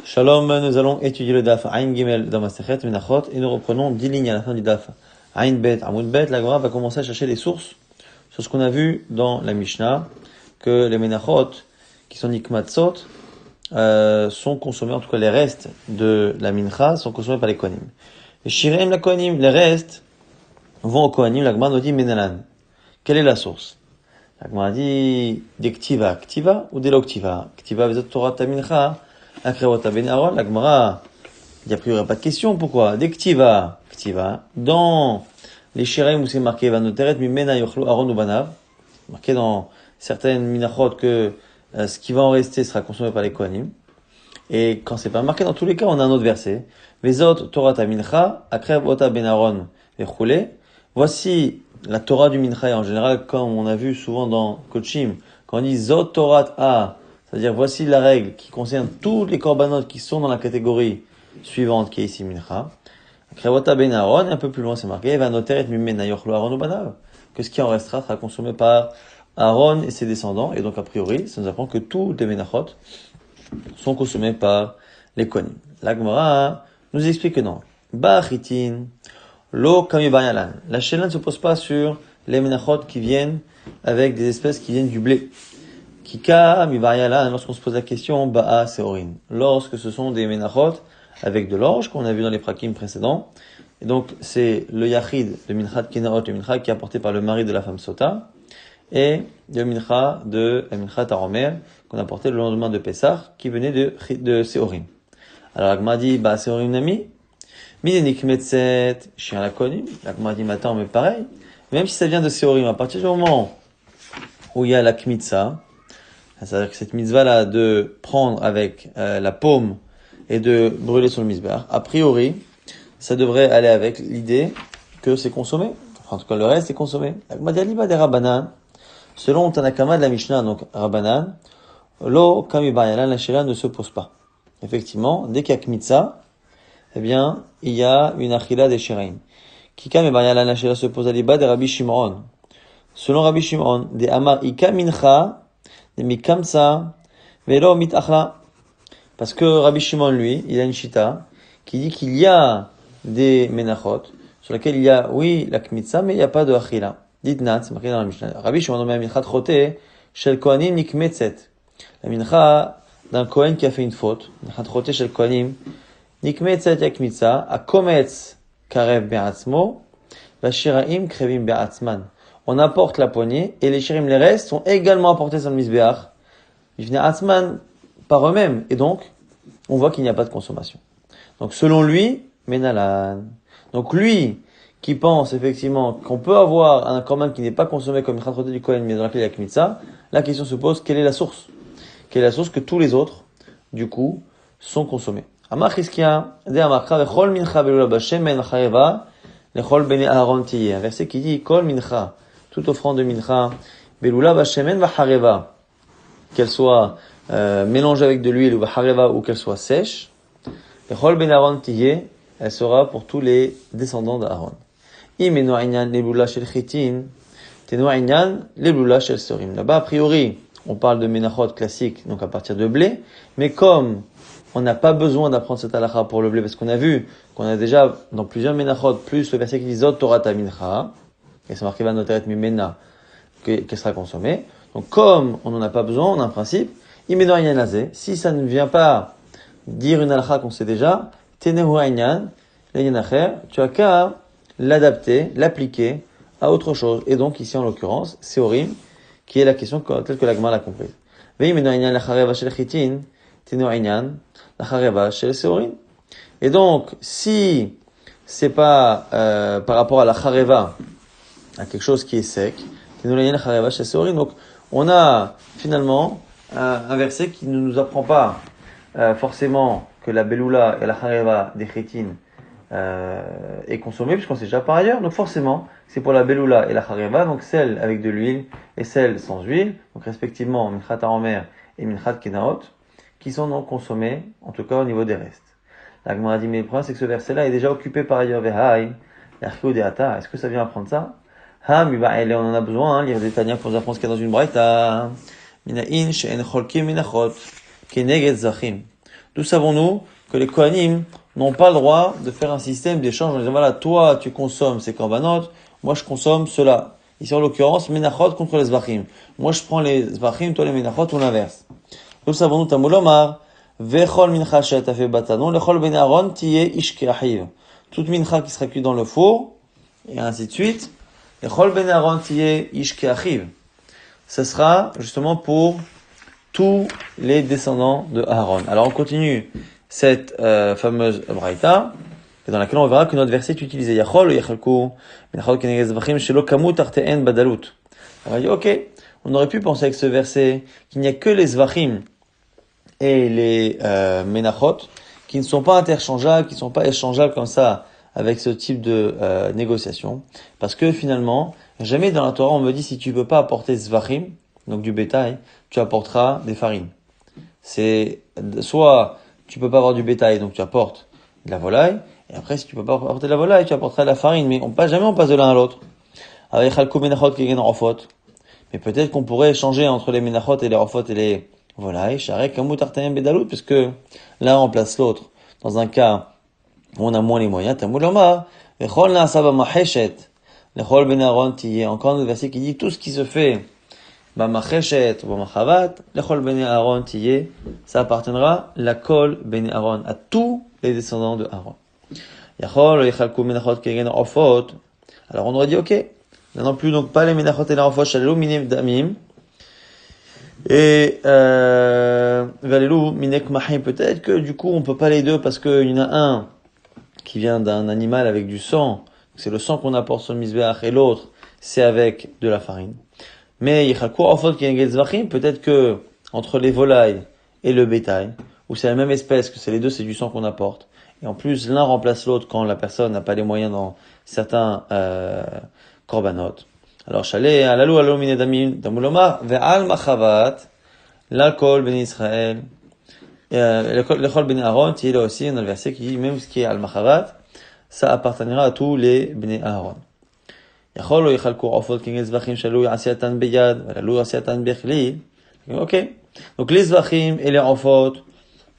Shalom, nous allons étudier le Daf Ain Gimel dans Masechet Menachot et nous reprenons 10 lignes à la fin du Daf Ain Bet Amud Bet. La Gemara va commencer à chercher les sources sur ce qu'on a vu dans la Mishnah, que les Menachot, qui sont Nikmatzot, sont consommés, en tout cas les restes de la Mincha, sont consommés par les Kohanim. Les Shirem, la Kohanim, les restes vont aux Kohanim. La Gemara nous dit Menalan. Quelle est la source? La Gemara dit des Ktiva, Ktiva ou des Loktiva. Ktiva vezot Torah ta Mincha. Akrevota ben Aaron, la Gemara, il n'y a priori pas de question. Pourquoi? Dès Ktiva, dans les Shiraim où c'est marqué Vanoteret, Mimena Yochlo Aaron ou Banav, marqué dans certaines minachot que ce qui va en rester sera consommé par les Kohanim. Et quand c'est pas marqué, dans tous les cas, on a un autre verset. Vezot Torah ta mincha, Akrevota ben Aaron, Vechule. Voici la Torah du mincha, et en général, comme on a vu souvent dans Kochim, quand on dit Zot Torah a, c'est-à-dire, voici la règle qui concerne tous les korbanot qui sont dans la catégorie suivante, qui est ici Mincha. Krevota ben Aaron, et un peu plus loin, c'est marqué, va noter mimena yochlo Aaron ou banav, que ce qui en restera sera consommé par Aaron et ses descendants. Et donc, a priori, ça nous apprend que tous les menachot sont consommés par les kohanim. La Gemara nous explique que non. Bachitin, lo kamibayalan. La shéla ne se pose pas sur les menachot qui viennent avec des espèces qui viennent du blé. Kika, mivariyala, lorsqu'on se pose la question, ba'a, seorin. Lorsque ce sont des menachot avec de l'orge, qu'on a vu dans les prakim précédents. Et donc, c'est le yachid, le minchat kenaot, le minchat qui est apporté par le mari de la femme sota, et le minchat aromer, qu'on a apporté le lendemain de Pessah, qui venait de seorim. Alors, l'agma dit, ba'a, seorim nami, minenik metzet, chien la connu. L'agma dit, attends, mais pareil. Même si ça vient de seorim, à partir du moment où il y a la kmitza, c'est-à-dire que cette mitzvah-là de prendre avec la paume et de brûler sur le misbeh, a priori, ça devrait aller avec l'idée que c'est consommé. Enfin, en tout cas, le reste est consommé. Agmadialiba des Rabbanan, selon Tanakama de la Mishnah, donc Rabbanan, lo kamibayalan, la shela ne se pose pas. Effectivement, dès qu'il y a kmitza, eh bien, il y a une achila des shiraim. Kika mibayalan, la shela se pose à liba des Rabbi Shimon. Selon Rabbi Shimon, des Amar Ika mincha, Mikamsa, Velo mitachla. Parce que Rabbi Shimon, lui, il a une shita qui dit qu'il y a des menachot sur lesquels il y a, oui, la kmitza, mais il n'y a pas de achila. Ditnat, c'est marqué dans la Mishnah. Rabbi Shimon, on met minchat chote, shel kohanim nikmetzet. La mincha d'un kohen qui a fait une faute. Minchat chote shel kohanim nikmetzet ya kmitza, a kometz karev be'atzmo, vashiraim krevim be'atzman. On apporte la poignée, et les shirim, les restes, sont également apportés sur le misbéach. Ils venaient Atzman par eux-mêmes. Et donc, on voit qu'il n'y a pas de consommation. Donc, selon lui, Menalan. Donc, lui, qui pense effectivement qu'on peut avoir un korban qui n'est pas consommé comme une chatroté du Kohen, mais dans laquelle il y a Kmitza, la question se pose, quelle est la source? Quelle est la source que tous les autres, du coup, sont consommés? Amar Chizkia, de Amarcha, vechol mincha belula bashem men chareva, lechol bene Aaron tiye. Un verset qui dit, kol mincha, toute offrande de mincha, belula bashemen vachareva, qu'elle soit mélangée avec de l'huile ou vachareva ou qu'elle soit sèche, et chol ben Aaron tiye, elle sera pour tous les descendants d'Aaron. Imeno inyan lebula shel chitin, teno inyan lebula shel sorim. Là-bas, a priori, on parle de menachot classique, donc à partir de blé, mais comme on n'a pas besoin d'apprendre cette halakha pour le blé, parce qu'on a vu qu'on a déjà dans plusieurs menachot, plus le verset qui dit Zot Torah ta mincha, et c'est marqué Vanoteret Mimena, qu'elle sera consommée. Donc, comme on n'en a pas besoin, on a un principe, Imeno Inyan Lazé, si ça ne vient pas dire une halakha qu'on sait déjà, Tenehu Inyan, l'Inyan Acher, tu as qu'à l'adapter, l'appliquer à autre chose. Et donc, ici, en l'occurrence, c'est Orim, qui est la question telle que la Gemara l'a comprise. Veimeno Inyan Lachareva Shel Chitin, Tenehu Inyan, Lachareva Shel Seorim. Et donc, si c'est pas par rapport à la Chareva, à quelque chose qui est sec. Donc, on a finalement un verset qui ne nous apprend pas forcément que la beloula et la chareva des chrétines est consommée, puisqu'on sait déjà par ailleurs. Donc forcément, c'est pour la beloula et la chareva, donc celle avec de l'huile et celle sans huile, donc respectivement minchat aromer et minchat kenaot, qui sont donc consommées, en tout cas au niveau des restes. La Gemara dit, mais le problème c'est que ce verset-là est déjà occupé par ailleurs vehai, l'archeo deata. Est-ce que ça vient apprendre ça? On en a besoin, lire des Tanya pour nous apprendre ce qu'il y a dans une braïta. D'où savons-nous que les Kohanim n'ont pas le droit de faire un système d'échange en disant voilà, toi tu consommes ces korbanot, moi je consomme cela. Ici en l'occurrence, menachot contre les zvachim. Moi je prends les zvachim, toi les menachot ou l'inverse. D'où savons-nous tamulomar, vechol mincha she'ata fait batanon, lechol ben Aaron tiye ish ke'ahiv. Toute mincha qui sera cuite dans le four, et ainsi de suite. Lechol ben Aaron tiye ish ke'ahiv. Ce sera justement pour tous les descendants de Aaron. Alors on continue cette fameuse braïta, dans laquelle on verra que notre verset est utilisé. Yachol ou yachalku, menachot keneged zvachim shelo kamut arte'en badalut. Alors il dit, ok, on aurait pu penser avec ce verset qu'il n'y a que les zvachim et les menachot qui ne sont pas interchangeables, qui ne sont pas échangeables comme ça avec ce type de négociation. Parce que finalement, jamais dans la Torah on me dit si tu peux pas apporter zvachim, donc du bétail, tu apporteras des farines. C'est soit tu peux pas avoir du bétail, donc tu apportes de la volaille, et après si tu peux pas apporter de la volaille, tu apporteras de la farine, mais jamais on passe de l'un à l'autre. Avec chalko menachot kegen rofot. Mais peut-être qu'on pourrait échanger entre les menachot et les rofot et les volailles, sharek kamut arte'en bedalut, puisque l'un remplace l'autre. Dans un cas où on a moins les moyens, tamuloma, vechol na'asa b'macheshet, lechol ben Aaron tiye. Encore un verset qui dit tout ce qui se fait b'macheshet ou b'machavat, lechol ben Aaron tiye, ça appartiendra la kol ben Aaron, à tous les descendants de Aaron. Yachol yechalku menachot kegen rofot. Alors on aurait dit ok, non plus donc pas les menachot et les rofot shalelu minim damim. Et valelu minek mahim, peut-être que du coup on peut pas les deux parce qu'il y en a un qui vient d'un animal avec du sang, c'est le sang qu'on apporte sur le misbeach, et l'autre c'est avec de la farine. Mais yechalku rofot keneged zvachim, peut-être que entre les volailles et le bétail, où c'est la même espèce, que c'est les deux, c'est du sang qu'on apporte. Et en plus, l'un remplace l'autre quand la personne n'a pas les moyens dans certains korbanot. Alors, chalet, alalou, alou, minedamim, damuloma, ve'al machavat, l'alcool, ben Israël, l'école ben Aaron, il y a là aussi, on a le verset qui dit, même ce qui est al machavat, ça appartiendra à tous les ben Aaron. Yachol, yachalku, rofot, kengez, zvachim, shalou, asiatan, beyad, alalou, asiatan, bechli. Ok. Donc, les zvachim et les rofot,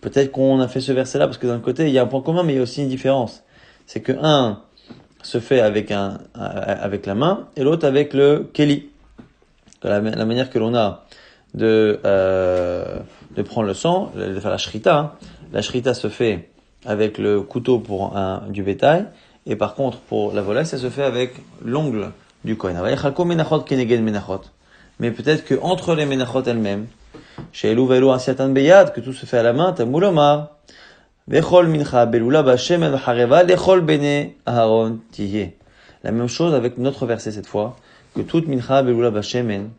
peut-être qu'on a fait ce verset-là parce que d'un côté, il y a un point commun, mais il y a aussi une différence. C'est que un se fait avec avec la main et l'autre avec le keli. La manière que l'on a de prendre le sang, de faire la shrita. Hein. La shrita se fait avec le couteau pour du bétail, et par contre, pour la volaille, ça se fait avec l'ongle du kohen. Mais peut-être que entre les menachot elles-mêmes, chez Elou Velo Asiatan Beyad, que tout se fait à la main, Tamuloma, Vechol Mincha Belula Bashem Vachareva, Lechol Bene Aaron Tiye. La même chose avec notre verset cette fois, que toute Mincha Belula Bashem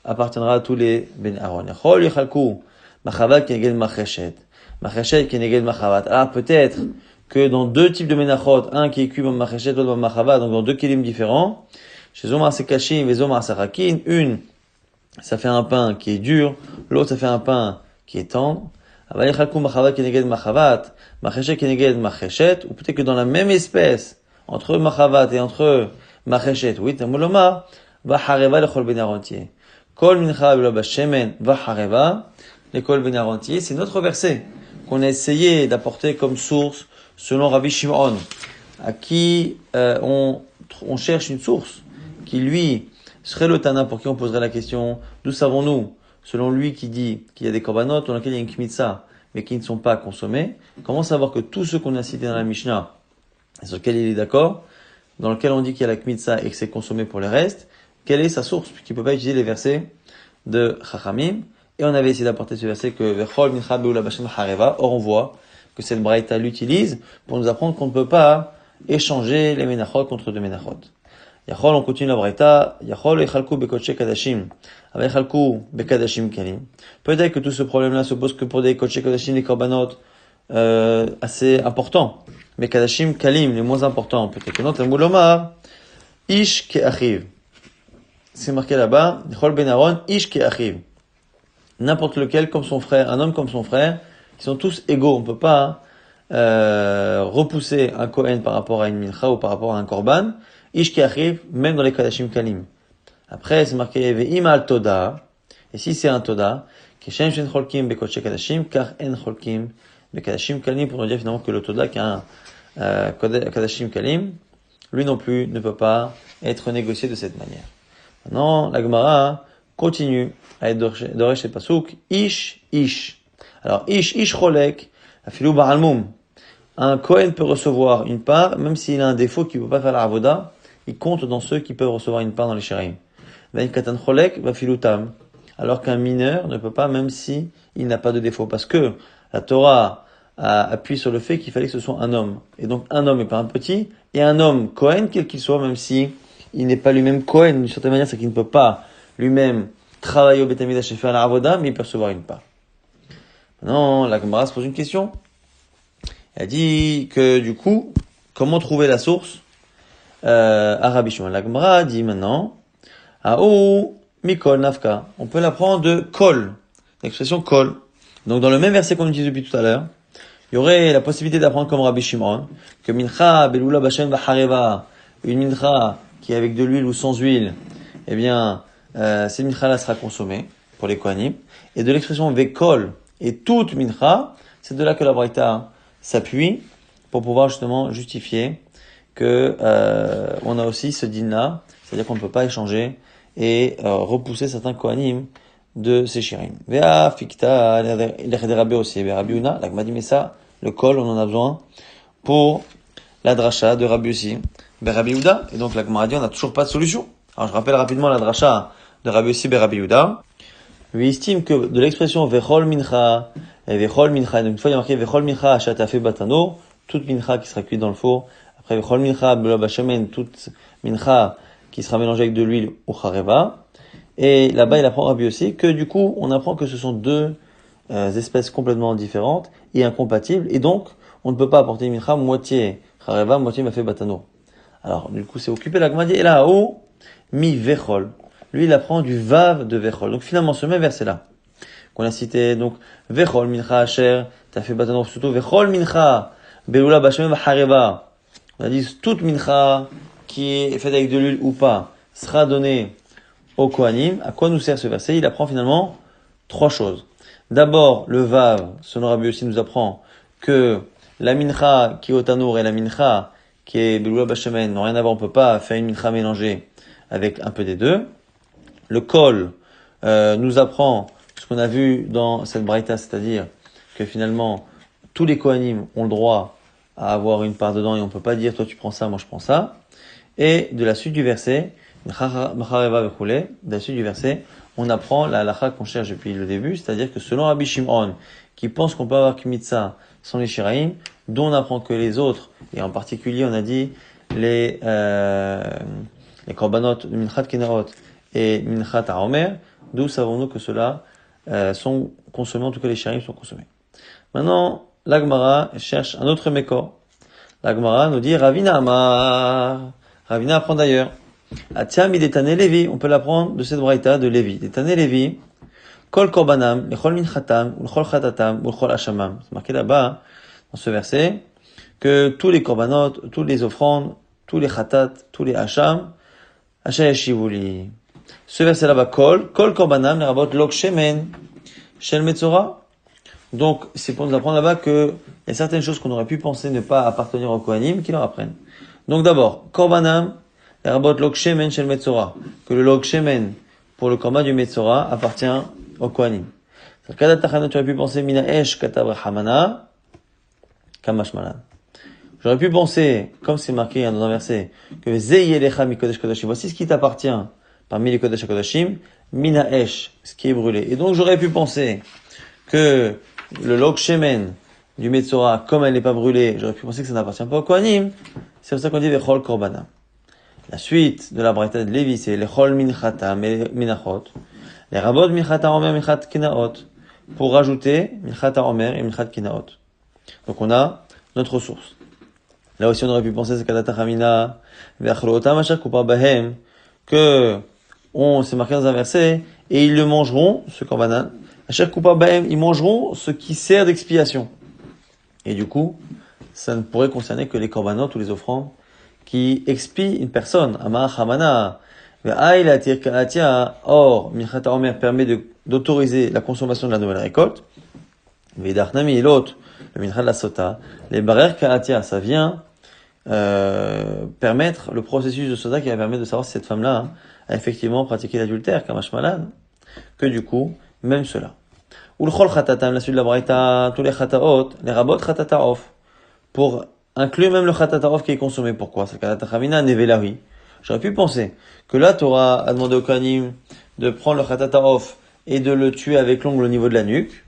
appartiendra à tous les Ben Aaron. Lechol Yechalku, Machavat Keneged Macheshet, Macheshet Keneged Machavat. Alors peut-être que dans deux types de menachot, un qui est cuit dans Macheshet, l'autre dans Machavat, donc dans deux kelim différents, chez Zomar Sekashim et Zomar Sarakin, une ça fait un pain qui est dur, l'autre ça fait un pain qui est tendre. Ou peut-être que dans la même espèce, entre machavat et entre macheshet, oui, tamuloma, vachareva lechol ben Aaron tiye. Kol mincha v'lo bashemen vachareva lechol ben Aaron tiye. C'est notre verset qu'on a essayé d'apporter comme source selon Rabbi Shimon, à qui on cherche une source qui lui serait le Tana pour qui on poserait la question, d'où savons-nous, selon lui qui dit qu'il y a des korbanot dans lesquels il y a une kmitza, mais qui ne sont pas consommés, comment savoir que tous ceux qu'on a cités dans la Mishnah, sur lesquels il est d'accord, dans lequel on dit qu'il y a la kmitza et que c'est consommé pour les restes, quelle est sa source, puisqu'il ne peut pas utiliser les versets de Chachamim, et on avait essayé d'apporter ce verset que Vechol mincha beula bashem hareva, or on voit que cette braïta l'utilise pour nous apprendre qu'on ne peut pas échanger les menachot contre deux menachot. Yachol, on continue la braïta. Yachol yechalku bekotche kadashim. Avec yechalku bekadashim kalim. Peut-être que tout ce problème-là se pose que pour des kotche kadashim, des korbanot assez importants. Mais kadashim kalim, les moins importants. Peut-être que non. Talmud lomar ish ke'achiv. C'est marqué là-bas. Yachol ben Aaron ish ke'achiv. N'importe lequel comme son frère, un homme comme son frère, qui sont tous égaux. On peut pas repousser un Kohen par rapport à une mincha ou par rapport à un korban. Ish qui arrive, même dans les kadashim kalim. Après, c'est marqué ve'im al toda. Et si c'est un toda, keshem shen cholkim bekotche kadashim, car en cholkim Mais Kadashim Kalim, pour nous dire finalement que le Toda qui a un Kadashim Kalim, lui non plus ne peut pas être négocié de cette manière. Maintenant, la Gemara continue à être Doresh et Pasuk, Ish, Ish. Alors, Ish Cholek, Afilou Ba'almum. Un Kohen peut recevoir une part, même s'il a un défaut qu'il ne peut pas faire la avoda, il compte dans ceux qui peuvent recevoir une part dans les Shiraim. Ben Katan Cholek, Afilou Tam. Alors qu'un mineur ne peut pas, même si il n'a pas de défaut. Parce que la Torah appuie sur le fait qu'il fallait que ce soit un homme. Et donc, un homme et pas un petit, et un homme Kohen, quel qu'il soit, même si il n'est pas lui-même Kohen, d'une certaine manière, c'est qu'il ne peut pas lui-même travailler au Beth Amikdash et faire la avoda, mais il peut recevoir une part. Maintenant, la Gemara se pose une question. Elle dit que, du coup, comment trouver la source à Rabbi Shimon? La Gemara dit maintenant, Mikol Nafka. On peut l'apprendre de Kol, l'expression Kol. Donc, dans le même verset qu'on utilise depuis tout à l'heure, il y aurait la possibilité d'apprendre comme Rabbi Shimon, que Mincha, Belula, Bashem, Bahareva, une Mincha qui est avec de l'huile ou sans huile, eh bien, cette Mincha-là sera consommée pour les Kohanim. Et de l'expression Vekol et toute Mincha, c'est de là que la Braïta s'appuie pour pouvoir justement justifier que on a aussi ce din-là, c'est-à-dire qu'on ne peut pas échanger et repousser certains Kohanim de ces shirim. Vea fikta l'Echde aussi, Rabbi Una, la Gemara dit mais ça, le kol, on en a besoin pour la dracha de Rabbi aussi, Rabbi Uda. Et donc la Gemara dit on n'a toujours pas de solution. Alors je rappelle rapidement la dracha de Rabbi aussi, Rabbi Uda. Lui estime que de l'expression vechol mincha et vechol mincha, donc une fois il y a marqué vechol mincha achatafe batano, toute mincha qui sera cuite dans le four. Après vechol mincha b'lo toute mincha qui sera mélangée avec de l'huile ou chareva. Et là-bas, il apprend Rabbi aussi que du coup, on apprend que ce sont deux espèces complètement différentes et incompatibles. Et donc, on ne peut pas apporter une mincha moitié chareva, moitié mafé batano. Alors, du coup, c'est occupé la Gemara dit, et là, haut mi vechol. Lui, il apprend du vav de vechol. Donc, finalement, ce même verset-là, qu'on a cité, donc, vechol mincha asher, t'as fait batano, surtout vechol mincha, belula bashem hareva. On a dit, toute mincha qui est faite avec de l'huile ou pas, sera donnée au Kohanim. À quoi nous sert ce verset? Il apprend finalement trois choses. D'abord, le Vav, selon Rabbi aussi, nous apprend que la mincha qui est au tanour et la mincha qui est beloula bashemen n'ont rien à voir, on peut pas faire une mincha mélangée avec un peu des deux. Le Kol nous apprend ce qu'on a vu dans cette braïta, c'est-à-dire que finalement, tous les Kohanim ont le droit à avoir une part dedans et on peut pas dire toi tu prends ça, moi je prends ça. Et de la suite du verset, de la suite du verset, on apprend la halakha qu'on cherche depuis le début, c'est-à-dire que selon Rabbi Shimon, qui pense qu'on peut avoir Kmitza sans les Shiraim, dont on apprend que les autres, et en particulier on a dit les korbanot de Minchat Kenaot et Minchat Haomer, d'où savons-nous que ceux-là sont consommés, en tout cas les Shiraim sont consommés. Maintenant, l'Agmara cherche un autre mécor. L'Agmara nous dit Ravina Amar. Ravina apprend d'ailleurs. Atiami d'Etane Levi, on peut l'apprendre de cette braïta de Lévi. D'Etane Levi, Kol Korbanam, Lechol Minchatam, Lechol Chatatam, Lechol Hashamam. C'est marqué là-bas, dans ce verset, que tous les korbanot, tous les offrandes, tous les chatat, tous les hacham, Hashem Yeshivuli. Ce verset là-bas, Kol Korbanam, les rabot Lok Shemen, Shel Metzora. Donc, c'est pour nous apprendre là-bas que il y a certaines choses qu'on aurait pu penser ne pas appartenir au Kohanim, qui leur apprennent. Donc d'abord, Korbanam, les rabot Lok Shemen Shel Metzora. Que le Lok Shemen, pour le korban du Metzora, appartient au Kohanim. Kadat Tachanot, tu aurais pu penser Mina Esh Katab Hamana, Kamashmalan. J'aurais pu penser, comme c'est marqué dans un verset, que Zeyelecha Mikodesh Kodashim, voici ce qui t'appartient parmi les Kodesh Kodashim, Mina Esh, ce qui est brûlé. Et donc j'aurais pu penser que le Lok Shemen du Metzora, comme elle n'est pas brûlée, j'aurais pu penser que ça n'appartient pas au Kohanim. C'est pour ça qu'on dit Vechol Korbanam. La suite de la braïta de Lévi, c'est Lechol Minchatam et Minachot. Les rabot Minchata Omer, Minchat Kenaot. Pour rajouter Minchata Omer et Minchat Kenaot. Donc on a notre ressource. Là aussi on aurait pu penser, c'est Kadata Chamina, Ve'achlotam Asher Kupar Bahem, que c'est marqué dans un verset, et ils le mangeront, ce korbanan, Asher Kupar Bahem, ils mangeront ce qui sert d'expiation. Et du coup, ça ne pourrait concerner que les korbanot ou les offrandes qui expient une personne. Amar Hamana, Ve'aïla Tirka'atia, or, Minchata Omer permet d'autoriser la consommation de la nouvelle récolte. Ve'dachnami, l'autre, le mincha de la sota, les barrières ka'atia, ça vient permettre le processus de sota qui va permettre de savoir si cette femme-là a effectivement pratiqué l'adultère, kamash malade, que du coup, même cela. Ou le chol chatatam, la suite de la braïta, tous les chataot, les rabot chatata off, pour inclure même le chatata off qui est consommé. Pourquoi? C'est le chatata nevelahi. J'aurais pu penser que là, Torah a demandé au Kohanim de prendre le chatata off et de le tuer avec l'ongle au niveau de la nuque,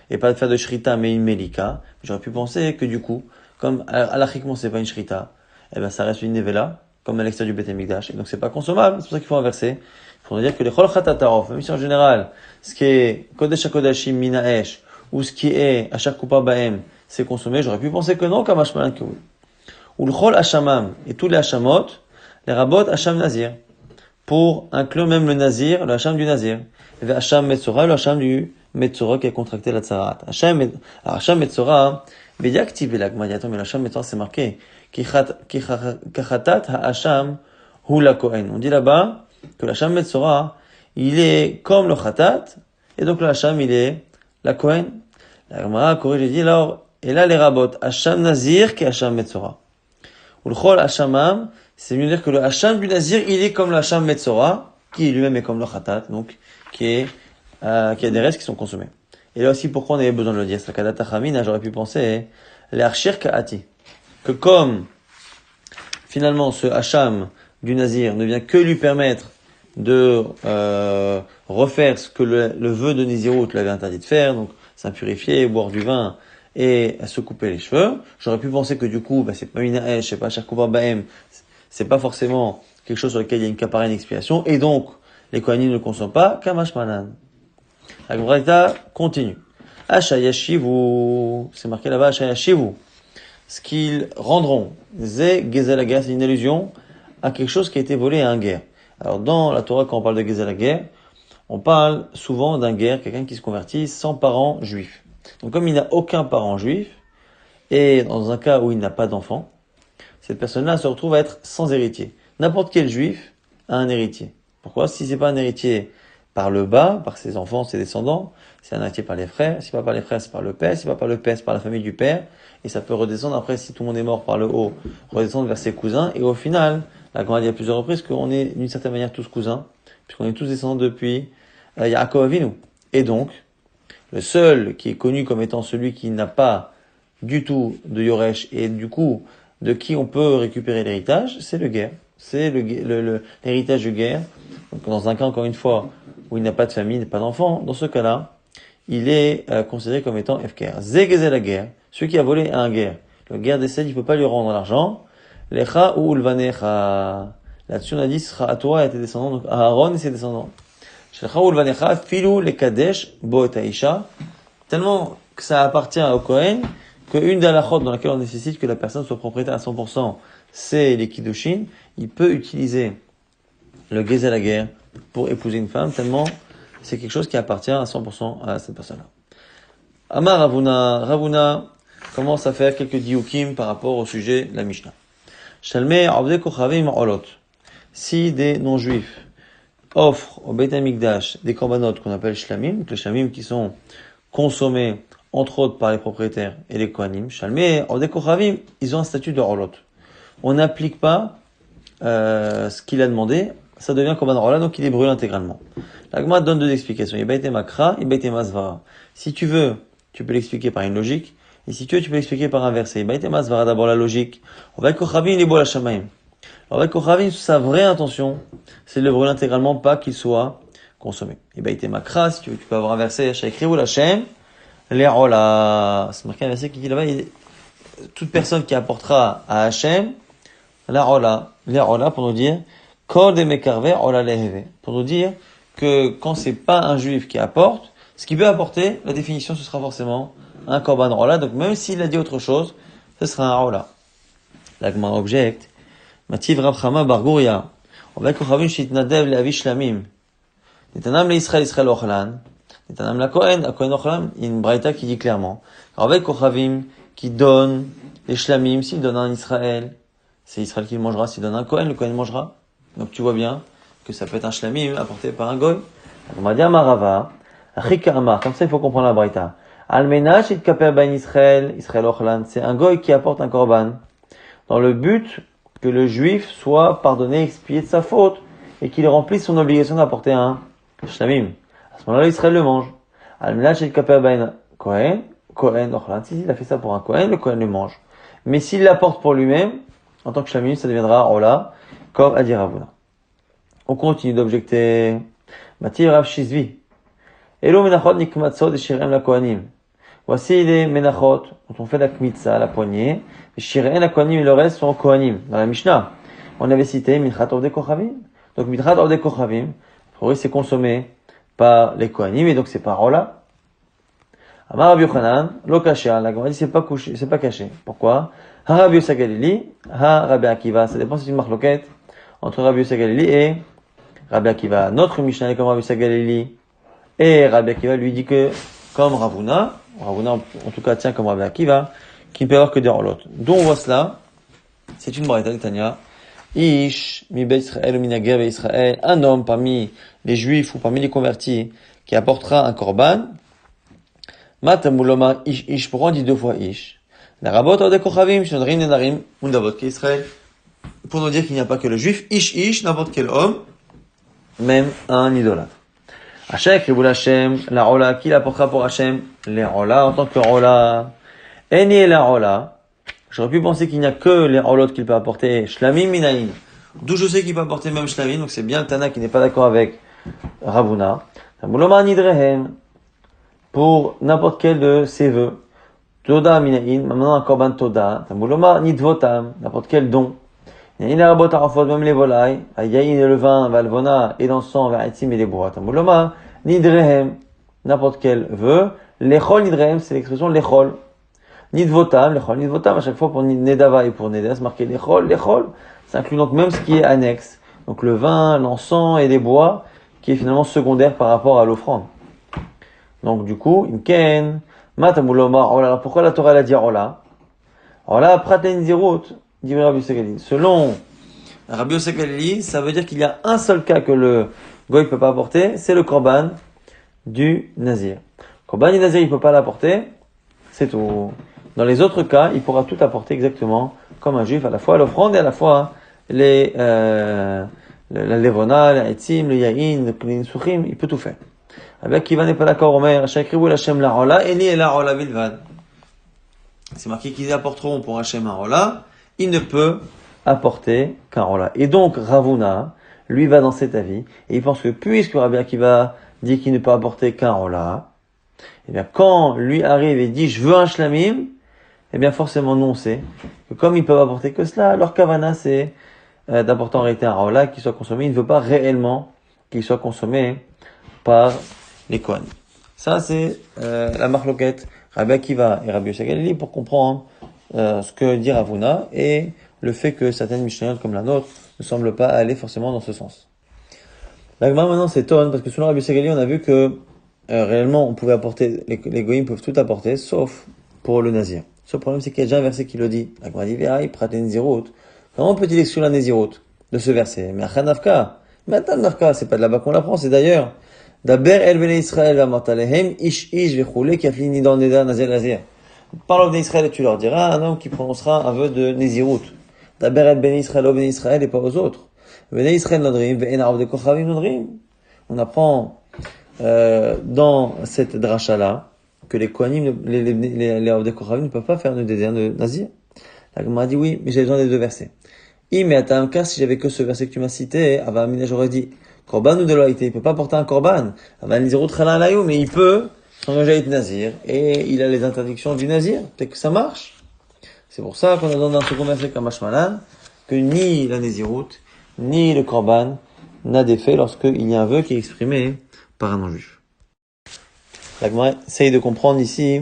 et pas de faire de shrita mais une melika. J'aurais pu penser que du coup, comme alachiquement c'est pas une shrita, eh ben ça reste une nevela, comme à l'extérieur du Beth Amikdash, et donc c'est pas consommable, c'est pour ça qu'il faut inverser. Il faudrait dire que les chol chatata off, même si en général, ce qui est kodesh hakodashim minaesh, ou ce qui est asher kupa baem, c'est consommé, j'aurais pu penser que non, comme hashmalan que oui. Ou le chol hashamam, et tous les hashamot, les rabot hasham nazir, pour inclure même le nazir, le hasham du nazir. Et hasham metzora, le hasham du metzora qui a contracté la tsarat. Hasham metzora, bédiactive la gmadiaton, mais le hasham metzora c'est marqué, kachatat ha-hasham hu la kohen. On dit là-bas que le hasham metzora, il est comme le khatat, et donc le hasham il est la kohen. La Gemara corrige et dit alors, et là les rabot, hasham nazir qui est hasham metzora. Ou le chol hashamam, c'est mieux dire que le hacham du nazir, il est comme le hacham metzora, qui lui-même est comme le khatat, donc qui a des restes qui sont consommés. Et là aussi, pourquoi on avait besoin de le dire? C'est la kadata chamina, j'aurais pu penser, l'archir kaati, que comme finalement ce hacham du nazir ne vient que lui permettre de refaire ce que le vœu de Nézirut lui avait interdit de faire, donc s'impurifier, boire du vin et se couper les cheveux. J'aurais pu penser que du coup, c'est pas une hache, c'est pas Sherkouba Baem, c'est pas forcément quelque chose sur lequel il y a une kapara, une expiation, et donc les Kohanim ne le consomment pas, Kamash Manan. La Gemara continue. Ashayashivu, c'est marqué là-bas, Ashayashivu. Ce qu'ils rendront, Ze Gezelager, c'est une allusion à quelque chose qui a été volé à un guerre. Alors dans la Torah, quand on parle de Gezelager, on parle souvent d'un guerre, quelqu'un qui se convertit sans parents juifs. Donc comme il n'a aucun parent juif, et dans un cas où il n'a pas d'enfant, cette personne-là se retrouve à être sans héritier. N'importe quel juif a un héritier. Pourquoi? Si c'est pas un héritier par le bas, par ses enfants, ses descendants, c'est un héritier par les frères. Si pas par les frères, c'est par le père. Si pas par le père, c'est par la famille du père. Et ça peut redescendre après, si tout le monde est mort par le haut, redescendre vers ses cousins. Et au final, la Gemara dit à plusieurs reprises qu'on est d'une certaine manière tous cousins, puisqu'on est tous descendants depuis Yaakov Avinu. Et donc, le seul qui est connu comme étant celui qui n'a pas du tout de Yoresh et du coup de qui on peut récupérer l'héritage, c'est le guerre. C'est l'héritage du guerre. Donc dans un cas, encore une fois, où il n'a pas de famille, n'a pas d'enfant, dans ce cas-là, il est considéré comme étant FKR. Zegeze la guerre, celui qui a volé un guerre. Le guerre décède, il peut pas lui rendre l'argent. Lecha ou ulvanecha. Là-dessus, on a dit, sera à toi et à tes descendants, donc à Aaron et ses descendants. Lecha ou ulvanecha, filou le kadesh, bo et aisha. Tellement que ça appartient au Kohen, qu'une des halachot dans laquelle on nécessite que la personne soit propriétaire à 100%, c'est les kiddushin, il peut utiliser le gezel la guerre pour épouser une femme, tellement c'est quelque chose qui appartient à 100% à cette personne-là. Amar Ravuna commence à faire quelques diukim par rapport au sujet de la Mishnah. Shalmei avdei kochavim olot. Si des non-juifs offrent au Beit HaMikdash des korbanot qu'on appelle shlamim, les shlamim qui sont consommés entre autres par les propriétaires et les kohanim, Shalmei avdei kochavim, ils ont un statut de olot. On n'applique pas ce qu'il a demandé, ça devient korban rola, donc il est brûlé intégralement. La Gemara donne deux explications. Ibaïte makra, ibaïte masvara. Si tu veux, tu peux l'expliquer par une logique, et si tu veux, tu peux l'expliquer par un verset. Ibaïte masvara, d'abord la logique. Avec kochavim, il est beau la shamaim. Avec kochavim, sa vraie intention, c'est de le brûler intégralement, pas qu'il soit consommé. Ibaïte makra, si tu veux, tu peux avoir un verset, shaykrivu l'Hashem, les rola. C'est marqué un verset qui dit là-bas, toute personne qui apportera à Hachem, la rola, les rola, pour nous dire, kol de mekarver, rola leheve. Pour nous dire que quand c'est pas un juif qui apporte, ce qu'il peut apporter, la définition, ce sera forcément un korban rola. Donc même s'il a dit autre chose, ce sera un rola. La Gemara objecte, Mativ Rav Chama bar Guria, Ovek kochavim shitnadev le'avi shlamim, Netanam le'Israël, Israël ochlan, Netanam la Kohen ochlan, il y a une braïta qui dit clairement, Ovek kochavim qui donne les shlamim, s'il donne un Israël, c'est Israël qui le mangera, s'il donne un Kohen, le Kohen mangera. Donc tu vois bien que ça peut être un shlamim apporté par un goy. On m'a dit à Marava, Rika Amar, comme ça il faut comprendre la braïta. Almenach et kaper ben Israël ochlan, c'est un goy qui apporte un korban, dans le but que le juif soit pardonné, expié de sa faute, et qu'il remplisse son obligation d'apporter un shlamim. À ce moment-là, Israël le mange. Almenach et kaper ben Kohen ochlan, si il a fait ça pour un Kohen, le Kohen le mange. Mais s'il l'apporte pour lui-même, en tant que shlamim, ça deviendra ola, comme a dit Ravuna. On continue d'objecter. Matir Rav Shizvi. Elo menachot nikmatzot et shirem la kohanim. Voici les menachot, dont on fait la kmitza, la poignée. Et shirem la kohanim et le reste sont kohanim. Dans la Mishnah, on avait cité minchat ovde kochavim. Donc minchat ovde kochavim, c'est consommé par les kohanim et donc c'est par ola. Amar Rabbi Yochanan, lo kasher, la Gemara dit c'est pas couché, c'est pas caché. Pourquoi? Ha Rabbi Yosef Galili, ha Rabbi Akiva. Ça dépend si c'est une marloquette entre Rabbi Yosef Galili et Rabbi Akiva. Notre Mishnah est comme Rabbi Yosef Galili et Rabbi Akiva lui dit que comme Ravuna en tout cas tient comme Rabbi Akiva, qui ne peut avoir que des rolotes. D'où on voit cela? C'est une braïta de Tanya. Ish mi beit Israël ou minager be Israël, un homme parmi les juifs ou parmi les convertis qui apportera un korban. Matamuloma ish pourquoi on dit deux fois ish? La rabot ode kochavim shnodrim nedarim undavot ki Israël. Pour nous dire qu'il n'y a pas que le juif, ish n'importe quel homme, même un idolâtre. Hachek riboul Hashem, la ola, qui l'apportera pour Hashem? Les ola, en tant que ola. Eni la ola. J'aurais pu penser qu'il n'y a que les olot qu'il peut apporter. Shlamim minaïn. D'où je sais qu'il peut apporter même shlamim, donc c'est bien le Tana qui n'est pas d'accord avec Ravuna. Tamuloma nidrehem. Pour n'importe quel de ses vœux. Toda minaïn, maintenant un korban toda. Tamuloma nidvotam. N'importe quel don. Même les volailles, Yaïn et le vin, Valvona et l'encens, Vaïtim et les bois. Tamuloma, Nidrehem, n'importe quel vœu. Lechol Nidrehem, c'est l'expression Lechol. Nidvotam, à chaque fois pour Nedava et pour Neda, c'est marqué Lechol. Ça inclut donc même ce qui est annexe. Donc le vin, l'encens et les bois, qui est finalement secondaire par rapport à l'offrande. Donc du coup, Imken, Matamuloma, Ola. Pourquoi la Torah l'a dit Ola? Ola, Praten Zirut. Selon Rabbi Yosef Galili, ça veut dire qu'il y a un seul cas que le goy peut pas apporter, c'est le korban du nazir. Korban du nazir, il peut pas l'apporter, c'est tout. Dans les autres cas, il pourra tout apporter exactement comme un juif, à la fois l'offrande et à la fois la levona, la etzim, le yaïn, le klin suchim, il peut tout faire. Avec qui va n'est pas d'accord, Omer, Shakribu Hashem la rola, Eni et la rola bilvad. C'est marqué qu'ils apporteront pour Hashem un rola. Il ne peut apporter qu'un rola. Et donc, Ravuna, lui, va dans cet avis, et il pense que puisque Rabbi Akiva dit qu'il ne peut apporter qu'un rola, eh bien, quand lui arrive et dit, je veux un shlamim, eh bien, forcément, nous, on sait que comme ils peuvent apporter que cela, leur kavana, c'est d'apporter en réalité un rola qui soit consommé. Il ne veut pas réellement qu'il soit consommé par les Kohanim. Ça, c'est la marloquette Rabbi Akiva et Rabbi Yosef Galili pour comprendre ce que dit Ravuna et le fait que certaines Mishnayot comme la nôtre ne semblent pas aller forcément dans ce sens. La Gemara maintenant s'étonne parce que selon Rabbi Yosef Galili, on a vu que réellement on pouvait apporter, les goyim peuvent tout apporter sauf pour le nazir. Ce problème c'est qu'il y a déjà un verset qui le dit. La Gemara dit Ve'ai praten zirut. Comment peut-il exclure la nazirut de ce verset? Mais Achanavka, c'est pas de là-bas qu'on l'apprend, c'est d'ailleurs Daber el bnei Israël v'amartalehem ish v'choulé kaflini dans neda nazir nazir. Parle au bnei Israël et tu leur diras un homme qui prononcera un vœu de Nézirut. Daber el bnei Israël au bnei Israël et pas aux autres. Bnei Israël nodrim ve'en arav de kochavim nodrim. On apprend dans cette dracha-là que les kohanim, les arav de kochavim ne peuvent pas faire de dédain de nazir. La Gemara dit oui, mais j'ai besoin des deux versets. Mais à un cas, si j'avais que ce verset que tu m'as cité, Avamina j'aurais dit korban ou de loïté, il peut pas porter un korban. Mais il peut s'engager à être nazir et il a les interdictions du nazir. Peut-être que ça marche. C'est pour ça qu'on a dans un second verset comme Hashmalan que ni la naziroute ni le korban n'a d'effet lorsqu'il y a un vœu qui est exprimé par un non-juif. La Gemara essaye de comprendre ici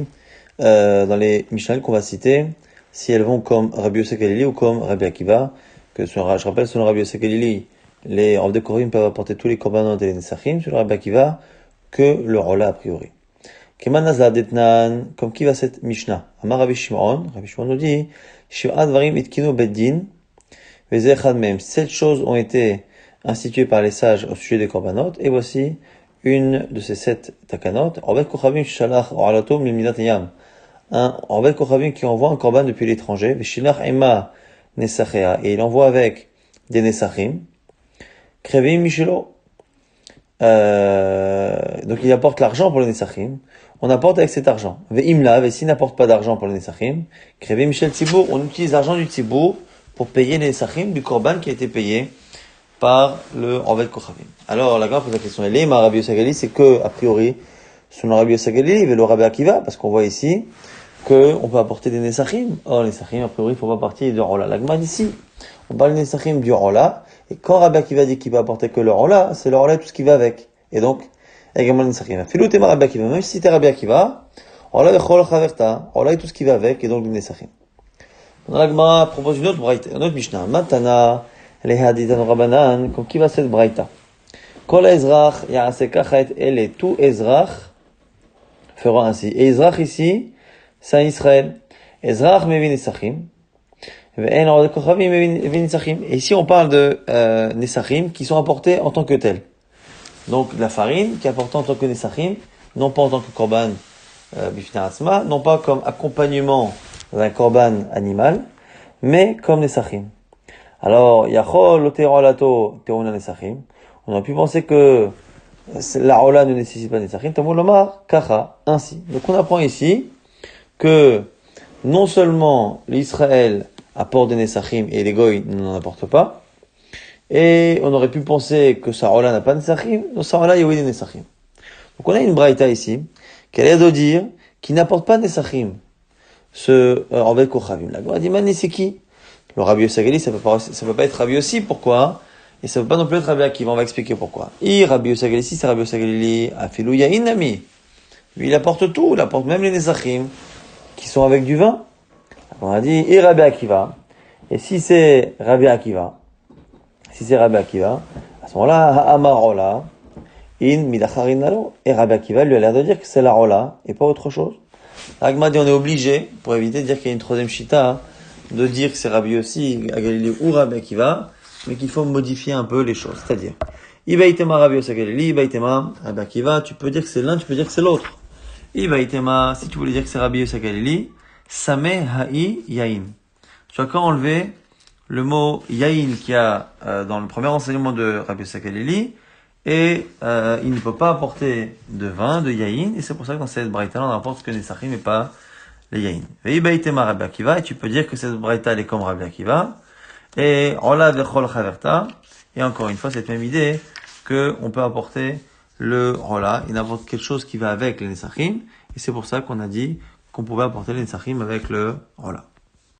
dans les Mishnah qu'on va citer si elles vont comme Rabbi Yosef Galili ou comme Rabbi Akiva. Que je rappelle, selon Rabbi Yosef Galili, les Rav de Korim peuvent apporter tous les korbanot et les nesachim, selon Rabbi Akiva, que le rola a priori. Keman nazla detnan, comme qui va cette Mishnah? Amar Rabbi Shimon nous dit, Shiv'at varim itkinu beddin, vezechad mem. 7 choses ont été instituées par les sages au sujet des korbanot, et voici une de ces 7 takanot, Orbet Kochavim Shalach Oralatom Limidat Yam. Un Orbet Kochavim qui envoie un korban depuis l'étranger, Veshilach Ema Nesachea, et il envoie avec des Nesachim, Krevim Michelo. Donc il apporte l'argent pour les Nesachim, on apporte avec cet argent. Ve'imla, et s'il n'apporte pas d'argent pour les Nesachim, Krevim Michel Tzibour, on utilise l'argent du Tzibour pour payer les Nesachim du korban qui a été payé par le Orbet Kochavim. Alors la grande pose la question, elle est, ma Rabbi Yossi Hagalili, c'est que, a priori, selon Rabbi Yossi Hagalili, il y avait le Rabbi Akiva, parce qu'on voit ici que on peut apporter des Nesachim. Or, les Nesachim, a priori, il faut pas partir du Rola. La Gemara ici, on parle des Nesachim du Rola, et quand Rabbi Akiva dit qu'il va apporter que le Rola, c'est le Rola et tout ce qui va avec. Et donc, également les Nesachim. Filou tema Rabbi Akiva, même si t'es Rabbi Akiva, Rola vechol chaverta, Rola et tout ce qui va avec, et donc les Nesachim. La Gemara propose une autre braïta, une autre Mishnah. Matana, les Haditan Rabanan, comme qui va cette braïta? Kol Ezrach, Ya'ase Kachet, elle tout Ezrach fera ainsi. Et Ezrach ici, c'est Israël. Ezrach mevin Nesachim. Et ici, on parle de Nesachim qui sont apportés en tant que tels. Donc, de la farine qui est apportée en tant que Nesachim, non pas en tant que korban bifna asma, non pas comme accompagnement d'un korban animal, mais comme Nesachim. Alors, Yachol lotero alato teona Nesachim. On aurait pu penser que la Ola ne nécessite pas Nesachim. Tamou lomar kacha, ainsi. Donc, on apprend ici que non seulement l'Israël apporte des Nesachim et les Goy n'en apportent pas, et on aurait pu penser que Sarola n'a pas de Nesachim, dans Sarola il y a oui des Nesachim. Donc on a une braïta ici, qui a l'air de dire qu'il n'apporte pas de Nesachim, ce Orbet Kochavim. La Gemara dit, man, c'est qui? Le Rabbi Yossi Hagalili, ça peut pas être Rabbi Yossi, pourquoi? Et ça peut pas non plus être Rabbi Akiva, on va expliquer pourquoi. Rabbi Yossi Hagalili, si c'est Rabbi Yossi Hagalili, Afilou Yahin Nami. Lui, il apporte tout, il apporte même les Nesachim, qui sont avec du vin. On a dit, Rabbi Akiva. Et si c'est Rabbi Akiva, à ce moment-là, Ha'amarola, in midacharin nalo. Et Rabbi Akiva lui a l'air de dire que c'est la rola, et pas autre chose. Agma dit, on est obligé, pour éviter de dire qu'il y a une troisième shita, de dire que c'est Rabbi Yossi Hagalili ou Rabbi Akiva, mais qu'il faut modifier un peu les choses. C'est-à-dire, Ibaïtema Rabbi Yossi Hagalili, Ibaïtema Rabbi Akiva, tu peux dire que c'est l'un, tu peux dire que c'est l'autre. Ibaïtema, si tu voulais dire que c'est Rabbi Yossi Hagalili, Sameh ha'i yain. Tu as qu'à enlever le mot yain qu'il y a dans le premier enseignement de Rabbi Yossi Hagalili, et il ne peut pas apporter de vin, de yain, et c'est pour ça que dans cette braïta on n'apporte que des sachim et pas les yain. Veibaïtema Rabbi Akiva, et tu peux dire que cette braïta elle est comme Rabbi Akiva, et Ola vechol chaverta, et encore une fois cette même idée que on peut apporter le rola, et n'importe quelque chose qui va avec les nesachim, et c'est pour ça qu'on a dit qu'on pouvait apporter les nesachim avec le rola.